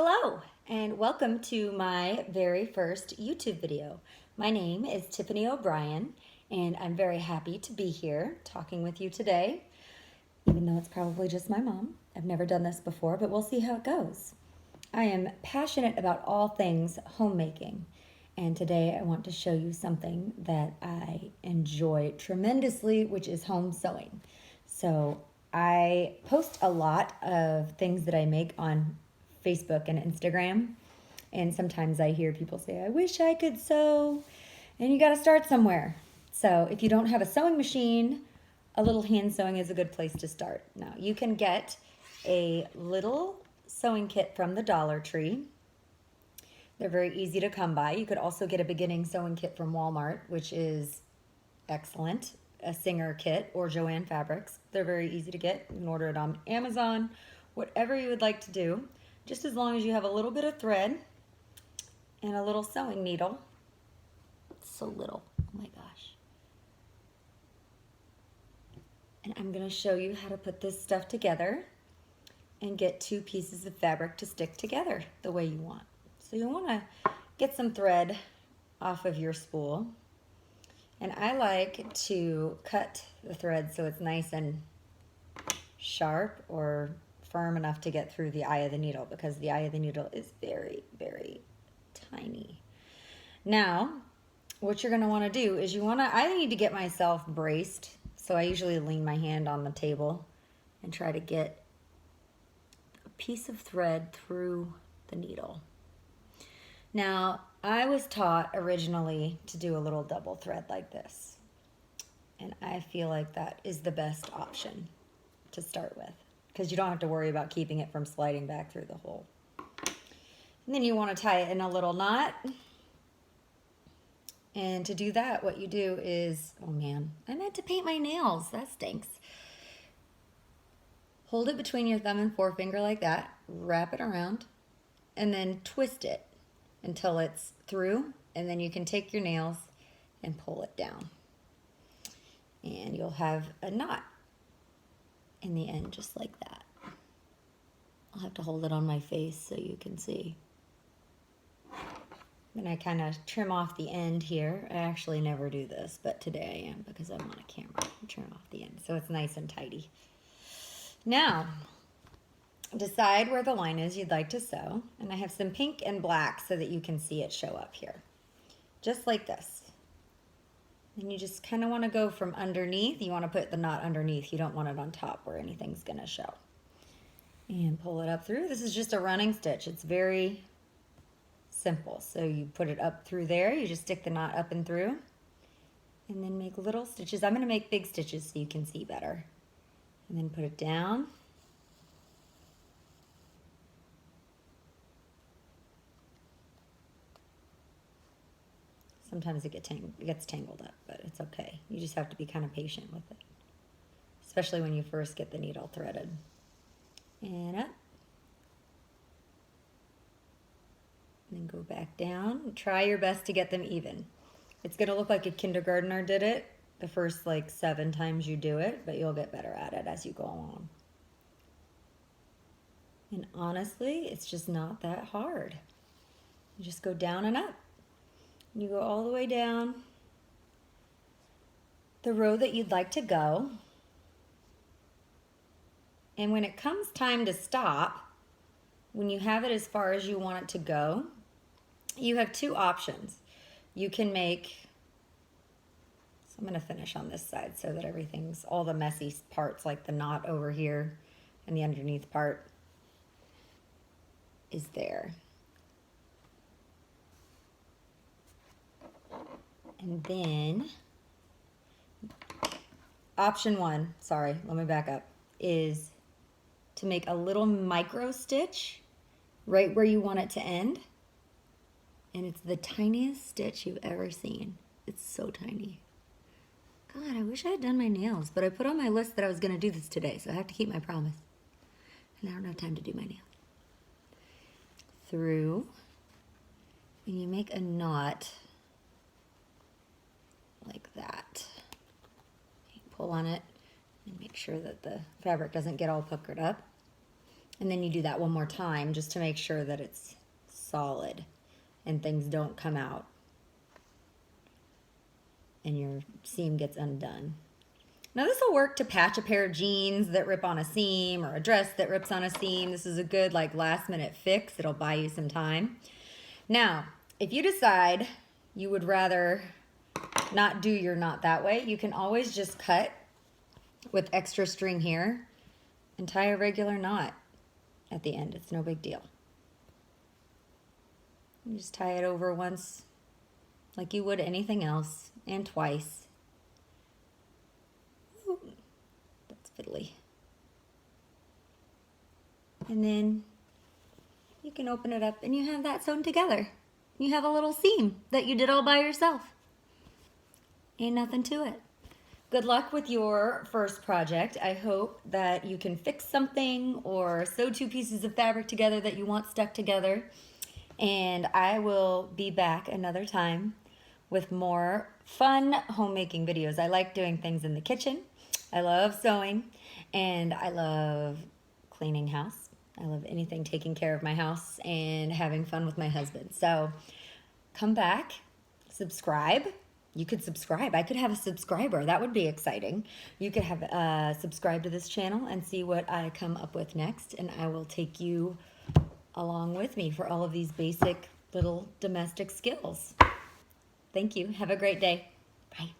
Hello, and welcome to my very first YouTube video. My name is Tiffany O'Brien, and I'm very happy to be here talking with you today, even though it's probably just my mom. I've never done this before, but we'll see how it goes. I am passionate about all things homemaking, and today I want to show you something that I enjoy tremendously, which is home sewing. So I post a lot of things that I make on Facebook and Instagram. And sometimes I hear people say, I wish I could sew. And you got to start somewhere. So if you don't have a sewing machine, a little hand sewing is a good place to start. Now, you can get a little sewing kit from the Dollar Tree. They're very easy to come by. You could also get a beginning sewing kit from Walmart, which is excellent. A Singer kit or Joann Fabrics. They're very easy to get. You can order it on Amazon, whatever you would like to do. Just as long as you have a little bit of thread and a little sewing needle. It's so little, oh my gosh. And I'm gonna show you how to put this stuff together and get two pieces of fabric to stick together the way you want. So you wanna get some thread off of your spool. And I like to cut the thread so it's nice and sharp or firm enough to get through the eye of the needle, because the eye of the needle is very, very tiny. Now, what you're going to want to do is I need to get myself braced. So I usually lean my hand on the table and try to get a piece of thread through the needle. Now, I was taught originally to do a little double thread like this. And I feel like that is the best option to start with, because you don't have to worry about keeping it from sliding back through the hole. And then you want to tie it in a little knot. And to do that, what you do is, oh man, I meant to paint my nails. That stinks. Hold it between your thumb and forefinger like that, wrap it around, and then twist it until it's through. And then you can take your nails and pull it down. And you'll have a knot in the end, just like that. I'll have to hold it on my face so you can see. Then I kind of trim off the end here. I actually never do this, but today I am because I'm on a camera. I trim off the end so it's nice and tidy. Now, decide where the line is you'd like to sew. And I have some pink and black so that you can see it show up here. Just like this. And you just kind of want to go from underneath. You want to put the knot underneath. You don't want it on top where anything's going to show. And pull it up through. This is just a running stitch. It's very simple. So you put it up through there. You just stick the knot up and through. And then make little stitches. I'm going to make big stitches so you can see better. And then put it down. Sometimes it gets tangled up, but it's okay. You just have to be kind of patient with it, especially when you first get the needle threaded. And up. And then go back down. Try your best to get them even. It's going to look like a kindergartner did it the first like 7 times you do it, but you'll get better at it as you go along. And honestly, it's just not that hard. You just go down and up. You go all the way down the row that you'd like to go. And when it comes time to stop, when you have it as far as you want it to go, you have 2 options. You can make, so I'm going to finish on this side so that everything's, all the messy parts like the knot over here and the underneath part is there. And then option 1, sorry, let me back up, is to make a little micro stitch right where you want it to end. And it's the tiniest stitch you've ever seen. It's so tiny. God, I wish I had done my nails, but I put on my list that I was going to do this today, so I have to keep my promise. And I don't have time to do my nails. Through, and you make a knot like that. You pull on it and make sure that the fabric doesn't get all puckered up. And then you do that one more time just to make sure that it's solid and things don't come out and your seam gets undone. Now this will work to patch a pair of jeans that rip on a seam or a dress that rips on a seam. This is a good like last minute fix. It'll buy you some time. Now, if you decide you would rather not do your knot that way, you can always just cut with extra string here and tie a regular knot at the end. It's no big deal. You just tie it over once like you would anything else, and twice. Ooh, that's fiddly. And then you can open it up and you have that sewn together. You have a little seam that you did all by yourself. Ain't nothing to it. Good luck with your first project. I hope that you can fix something or sew two pieces of fabric together that you want stuck together. And I will be back another time with more fun homemaking videos. I like doing things in the kitchen. I love sewing, and I love cleaning house. I love anything taking care of my house and having fun with my husband. So come back, subscribe. You could subscribe. I could have a subscriber. That would be exciting. You could have subscribe to this channel and see what I come up with next, and I will take you along with me for all of these basic little domestic skills. Thank you. Have a great day. Bye.